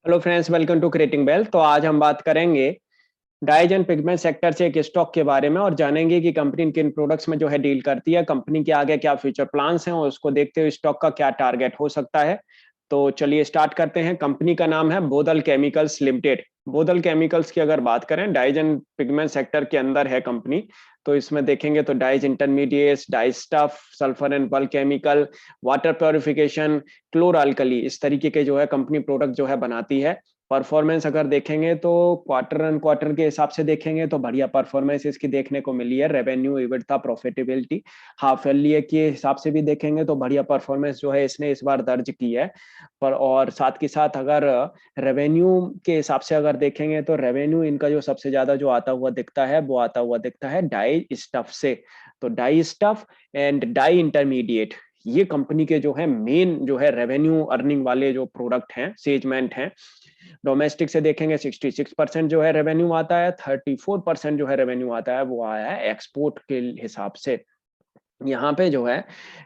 Hello friends, welcome to creating wealth. तो आज हम बात करेंगे डाइज एंड पिगमेंट सेक्टर से एक स्टॉक के बारे में और जानेंगे कि कंपनी किन प्रोडक्ट्स में जो है डील करती है, कंपनी के आगे क्या फ्यूचर प्लान्स हैं और उसको देखते हुए स्टॉक का क्या टारगेट हो सकता है। तो चलिए स्टार्ट करते हैं। कंपनी का नाम है बोदल केमिकल्स लिमिटेड। बोदल केमिकल्स की अगर बात करें, डाइज एंड पिगमेंट सेक्टर के अंदर है कंपनी। तो इसमें देखेंगे तो dyes intermediates, dyes stuff, sulphur and bulk chemical, water purification, chlor alkali, इस तरीके के जो है कंपनी प्रोडक्ट जो है बनाती है। परफॉर्मेंस अगर देखेंगे तो क्वार्टर एंड क्वार्टर के हिसाब से देखेंगे तो बढ़िया परफॉर्मेंस इसकी देखने को मिली है। रेवेन्यू, इबिटदा, प्रॉफिटेबिलिटी, हाफ ईयरली के हिसाब से भी देखेंगे तो बढ़िया परफॉर्मेंस जो है इसने इस बार दर्ज की है। पर और साथ के साथ अगर रेवेन्यू के हिसाब से अगर देखेंगे तो रेवेन्यू इनका जो सबसे ज्यादा जो आता हुआ दिखता है वो आता हुआ दिखता है डाई स्टफ से। तो dye stuff and dye intermediate, ये कंपनी के जो है मेन जो है रेवेन्यू अर्निंग वाले जो प्रोडक्ट हैं, सेगमेंट हैं। डोमेस्टिक से देखेंगे 66% जो है रेवेन्यू आता है, 34% जो है रेवेन्यू आता है वो आया है एक्सपोर्ट के हिसाब से। यहाँ पे जो है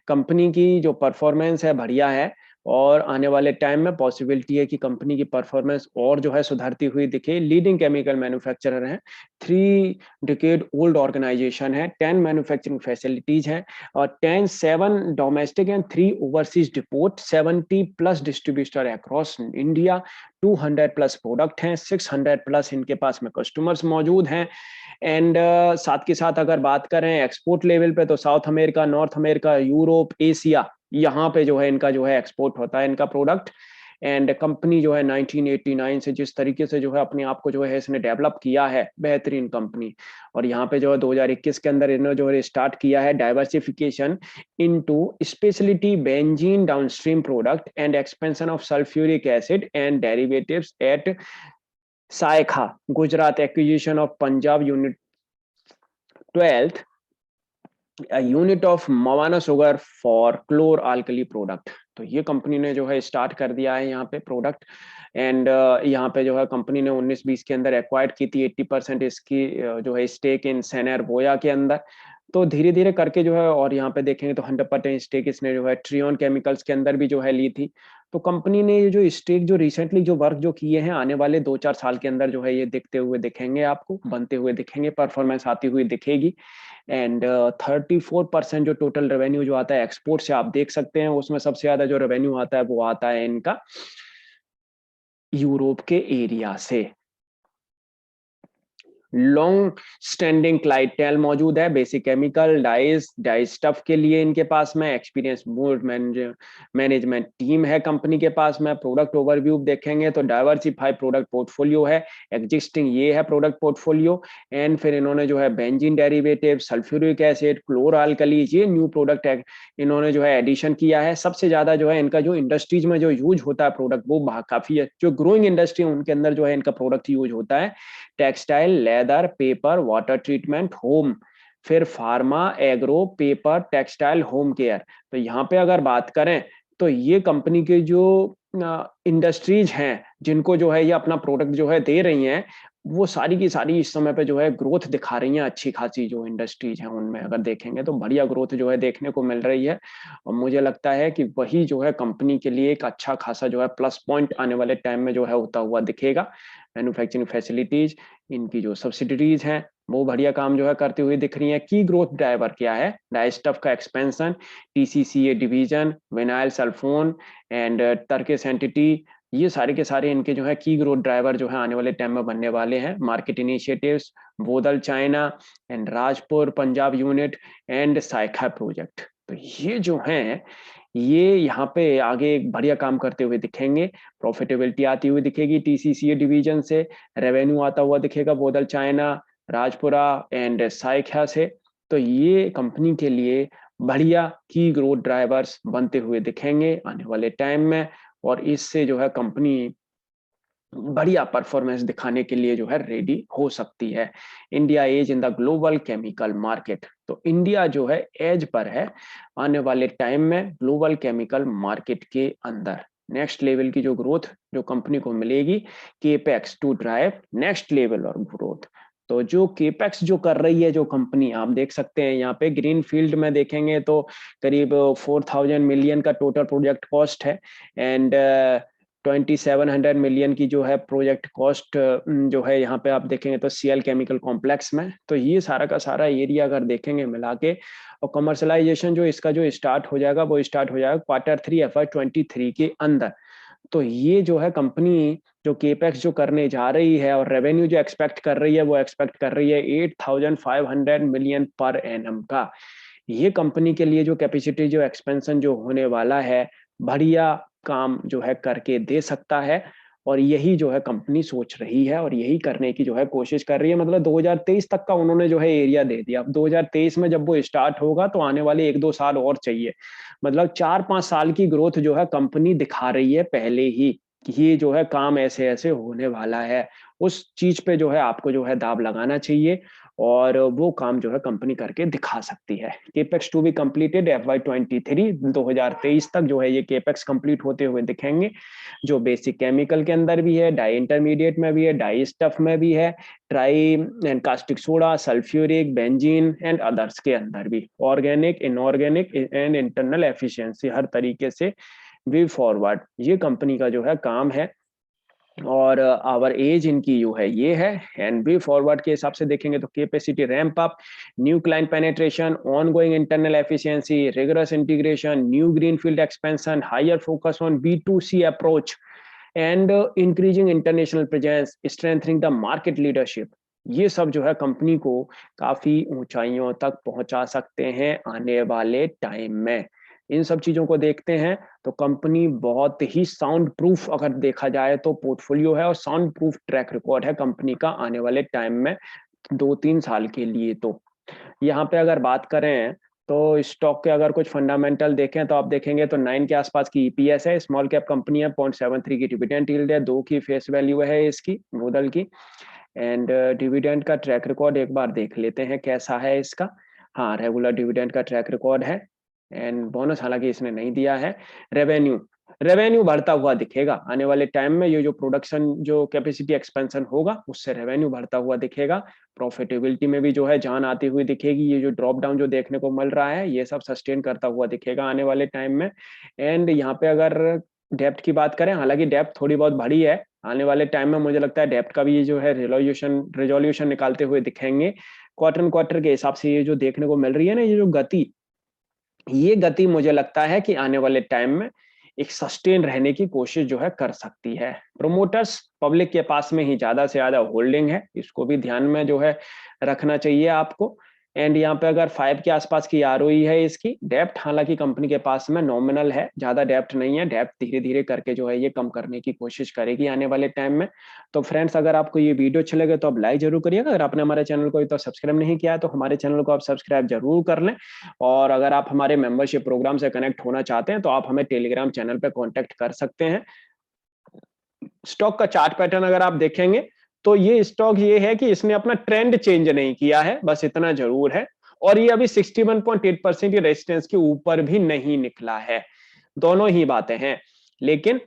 कंपनी की जो परफॉर्मेंस है बढ़िया है और आने वाले टाइम में पॉसिबिलिटी है कि कंपनी की परफॉर्मेंस और जो है सुधरती हुई दिखे। लीडिंग केमिकल मैन्युफैक्चरर है, 3 डिकेड ओल्ड ऑर्गेनाइजेशन है, 10 मैन्युफैक्चरिंग फैसिलिटीज हैं और 7 domestic and 3 overseas depot, 70+ distributor across India, 200+ product हैं, 600+ इनके पास में कस्टमर्स मौजूद हैं। एंड साथ के साथ अगर बात करें एक्सपोर्ट लेवल पे तो south America, north America, Europe, Asia, यहाँ पे जो है इनका जो है एक्सपोर्ट होता है इनका प्रोडक्ट। एंड कंपनी जो है 1989 से जिस तरीके से जो है अपने आप को जो है इसने डेवलप किया है, बेहतरीन कंपनी। और यहाँ पे जो है 2021 के अंदर इन्होंने जो है स्टार्ट किया है diversification into speciality benzene downstream product and expansion of sulphuric acid and derivatives at Saykha, Gujarat, acquisition of Punjab unit 12th unit of Mawana sugar for chlor alkali product. तो ये कंपनी ने जो है स्टार्ट कर दिया है यहाँ पे प्रोडक्ट। एंड यहाँ पे जो है कंपनी ने 19-20 के अंदर एक्वायर्ड की थी 80% इसकी जो है स्टेक इन सेनर बोया के अंदर। तो धीरे धीरे करके जो है और यहाँ पे देखेंगे तो 100% स्टेक इसने जो है ट्रियोन केमिकल्स के अंदर भी जो है ली थी। तो कंपनी ने ये जो स्टेक जो रिसेंटली जो वर्क जो किए हैं, आने वाले 2-4 साल के अंदर जो है ये दिखते हुए दिखेंगे, आपको बनते हुए दिखेंगे, परफॉर्मेंस आती हुई दिखेगी। एंड 34% जो टोटल रेवेन्यू जो आता है एक्सपोर्ट से, आप देख सकते हैं उसमें सबसे ज्यादा जो रेवेन्यू आता है वो आता है इनका यूरोप के एरिया से। लॉन्ग स्टैंडिंग क्लाइंटेल मौजूद है, बेसिक केमिकल, डाइस स्टफ के लिए इनके पास में एक्सपीरियंस बोर्ड मैनेजमेंट टीम है कंपनी के पास में। प्रोडक्ट ओवरव्यू देखेंगे तो डाइवर्सिफाई प्रोडक्ट पोर्टफोलियो है, एग्जिस्टिंग ये है प्रोडक्ट पोर्टफोलियो। एंड फिर इन्होंने जो है benzene derivative, sulphuric acid, क्लोर alkali, ये न्यू प्रोडक्ट इन्होंने जो है एडिशन किया है। सबसे ज्यादा जो है इनका जो इंडस्ट्रीज में जो यूज होता है प्रोडक्ट वो काफी है, जो ग्रोइंग इंडस्ट्री है उनके अंदर जो है इनका प्रोडक्ट यूज होता है। Textile, leather, paper, water treatment, home, फिर pharma, agro, paper, textile, home care. तो यहाँ पे अगर बात करें तो ये कंपनी के जो इंडस्ट्रीज हैं जिनको जो है ये अपना प्रोडक्ट जो है दे रही हैं, वो सारी की सारी इस समय पे जो है ग्रोथ दिखा रही हैं। अच्छी खासी जो इंडस्ट्रीज हैं उनमें अगर देखेंगे तो बढ़िया ग्रोथ जो है देखने को मिल रही है। और मुझे लगता है कि वही जो है कंपनी के लिए एक अच्छा खासा जो है प्लस पॉइंट आने वाले टाइम में जो है होता हुआ दिखेगा। मैन्युफैक्चरिंग फैसिलिटीज, इनकी जो सब्सिडरीज हैं वो बढ़िया काम जो है करती हुई दिख रही है। की ग्रोथ ड्राइवर क्या है? डाइस्टफ का expansion, TCCA division, vinyl sulphone and Turkish entity, ये सारे के सारे इनके जो है की ग्रोथ ड्राइवर जो है आने वाले टाइम में बनने वाले हैं। Market initiatives, Bodal China and Rajpur Punjab unit and Saykha project. तो ये जो है ये यहाँ पे आगे बढ़िया काम करते हुए दिखेंगे। प्रॉफिटेबिलिटी आती हुई दिखेगी टीसीसीए डिवीजन से, रेवेन्यू आता हुआ दिखेगा बोदल चाइना, राजपुरा एंड साइखा से। तो ये कंपनी के लिए बढ़िया की ग्रोथ ड्राइवर्स बनते हुए दिखेंगे आने वाले टाइम में। और इससे जो है कंपनी बढ़िया परफॉर्मेंस दिखाने के लिए जो है रेडी हो सकती है। India edge in the global chemical market, तो इंडिया जो है एज पर है आने वाले टाइम में ग्लोबल केमिकल मार्केट के अंदर। नेक्स्ट लेवल की जो ग्रोथ जो कंपनी को मिलेगी, capex to drive next level और ग्रोथ। तो जो केपेक्स जो कर रही है जो कंपनी, आप देख सकते हैं यहाँ पे ग्रीन फील्ड में देखेंगे तो करीब 4000 मिलियन का टोटल प्रोजेक्ट कॉस्ट है। एंड 2700 मिलियन की जो है प्रोजेक्ट कॉस्ट जो है यहाँ पे आप देखेंगे तो सीएल केमिकल कॉम्प्लेक्स में। तो ये सारा का सारा एरिया अगर देखेंगे मिला के, और कमर्शलाइजेशन जो इसका जो स्टार्ट हो जाएगा वो स्टार्ट हो जाएगा Q3 FY23 के अंदर। तो ये जो है कंपनी जो केपेक्स जो करने जा रही है और रेवेन्यू जो एक्सपेक्ट कर रही है वो एक्सपेक्ट कर रही है 8500 मिलियन पर एनम का। ये कंपनी के लिए जो कैपेसिटी जो एक्सपेंशन जो होने वाला है, बढ़िया काम जो है करके दे सकता है। और यही जो है कंपनी सोच रही है और यही करने की जो है कोशिश कर रही है। मतलब 2023 तक का उन्होंने जो है एरिया दे दिया। अब 2023 में जब वो स्टार्ट होगा तो आने वाले 1-2 साल और चाहिए। मतलब 4-5 साल की ग्रोथ जो है कंपनी दिखा रही है पहले ही, कि ये जो है काम ऐसे ऐसे होने वाला है। उस चीज पे जो है आपको जो है दाव लगाना चाहिए और वो काम जो है कंपनी करके दिखा सकती है। Capex to be completed FY23 2023 तक जो है ये केपेक्स कंप्लीट होते हुए दिखेंगे, जो बेसिक केमिकल के अंदर भी है, डाई इंटरमीडिएट में भी है, डाई स्टफ में भी है, tri and caustic soda, sulphuric, benzene and others के अंदर भी, organic, inorganic and internal efficiency, हर तरीके से वे फॉरवर्ड ये कंपनी का जो है काम है। और आवर एज इनकी जो है ये है। एंड वे फॉरवर्ड के हिसाब से देखेंगे तो capacity ramp up, new client penetration, ongoing internal efficiency, rigorous integration, new greenfield expansion, higher focus on B2C approach and increasing international presence, strengthening the market leadership, ये सब जो है कंपनी को काफी ऊंचाइयों तक पहुंचा सकते हैं आने वाले टाइम में। इन सब चीजों को देखते हैं तो कंपनी बहुत ही साउंड प्रूफ अगर देखा जाए तो पोर्टफोलियो है और साउंड प्रूफ ट्रैक रिकॉर्ड है कंपनी का आने वाले टाइम में 2-3 साल के लिए। तो यहाँ पे अगर बात करें तो स्टॉक के अगर कुछ फंडामेंटल देखें तो आप देखेंगे तो 9 के आसपास की ईपीएस है, स्मॉल कैप कंपनी है, 0.73 की डिविडेंड यील्ड है, 2 की फेस वैल्यू है इसकी मुदल की। एंड डिविडेंड का ट्रैक रिकॉर्ड एक बार देख लेते हैं कैसा है इसका। हाँ, रेगुलर डिविडेंड का ट्रैक रिकॉर्ड है एंड बोनस हालांकि इसने नहीं दिया है। रेवेन्यू रेवेन्यू बढ़ता हुआ दिखेगा आने वाले टाइम में, ये जो प्रोडक्शन जो कैपेसिटी एक्सपेंशन होगा उससे रेवेन्यू बढ़ता हुआ दिखेगा। प्रॉफिटेबिलिटी में भी जो है जान आती हुई दिखेगी। ये जो ड्रॉप डाउन जो देखने को मिल रहा है ये सब सस्टेन करता हुआ दिखेगा आने वाले टाइम में। एंड यहाँ पे अगर डेप्थ की बात करें, हालांकि डेप्थ थोड़ी बहुत बढ़ी है, आने वाले टाइम में मुझे लगता है डेप्थ का भी ये जो है रिजोल्यूशन निकालते हुए दिखेंगे। क्वार्टर के हिसाब से ये जो देखने को मिल रही है ना, ये जो गति, ये गति मुझे लगता है कि आने वाले टाइम में एक सस्टेन रहने की कोशिश जो है कर सकती है। प्रोमोटर्स पब्लिक के पास में ही ज्यादा से ज्यादा होल्डिंग है, इसको भी ध्यान में जो है रखना चाहिए आपको। एंड यहाँ पे अगर 5 के आसपास की आरओई है इसकी। डेप्थ हालांकि कंपनी के पास में नॉमिनल है, ज्यादा डेप्थ नहीं है, डेप्थ धीरे धीरे करके जो है ये कम करने की कोशिश करेगी आने वाले टाइम में। तो फ्रेंड्स, अगर आपको ये वीडियो अच्छे लगे तो आप लाइक जरूर करिएगा। अगर आपने हमारे चैनल को तो सब्सक्राइब नहीं किया है तो हमारे चैनल को आप सब्सक्राइब जरूर कर लें। और अगर आप हमारे मेंबरशिप प्रोग्राम से कनेक्ट होना चाहते हैं तो आप हमें टेलीग्राम चैनल पे कांटेक्ट कर सकते हैं। स्टॉक का चार्ट पैटर्न अगर आप देखेंगे तो ये स्टॉक ये है कि इसने अपना ट्रेंड चेंज नहीं किया है, बस इतना जरूर है। और ये अभी 61.8% की रेजिस्टेंस के ऊपर भी नहीं निकला है। दोनों ही बातें हैं। लेकिन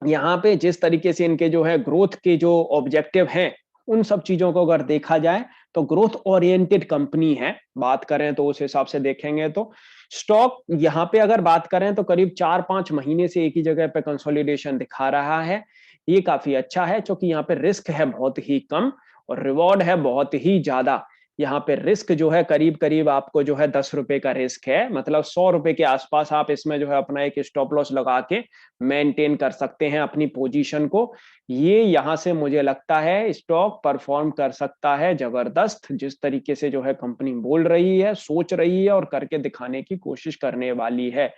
यहाँ पे जिस तरीके से इनके जो है ग्रोथ के जो ऑब्जेक्टिव हैं, उन सब चीजों को अगर देखा जाए तो ग्रोथ ओरिएंटेड कंपनी है। बात करें तो उस हिसाब से देखेंगे तो स्टॉक यहाँ पे अगर बात करें तो करीब 4-5 महीने से एक ही जगह पे कंसोलिडेशन दिखा रहा है। ये काफी अच्छा है क्योंकि यहाँ पे रिस्क है बहुत ही कम और रिवॉर्ड है बहुत ही ज्यादा। यहाँ पे रिस्क जो है करीब करीब आपको जो है 10 रुपए का रिस्क है, मतलब 100 रुपए के आसपास आप इसमें जो है अपना एक स्टॉप लॉस लगा के मेंटेन कर सकते हैं अपनी पोजीशन को। ये यहाँ से मुझे लगता है स्टॉक परफॉर्म कर सकता है जबरदस्त, जिस तरीके से जो है कंपनी बोल रही है, सोच रही है और करके दिखाने की कोशिश करने वाली है।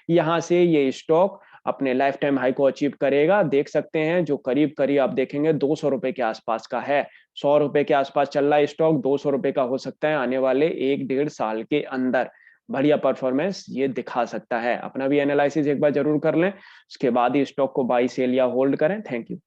यहाँ से ये स्टॉक अपने लाइफ टाइम हाई को अचीव करेगा। देख सकते हैं जो करीब करीब आप देखेंगे 200 रुपए के आसपास का है। 100 रुपए के आसपास चल रहा है स्टॉक, 200 रुपए का हो सकता है आने वाले 1-1.5 साल के अंदर। बढ़िया परफॉर्मेंस ये दिखा सकता है। अपना भी एनालिसिस एक बार जरूर कर लें, उसके बाद ही स्टॉक को बाई सेल या होल्ड करें। Thank you.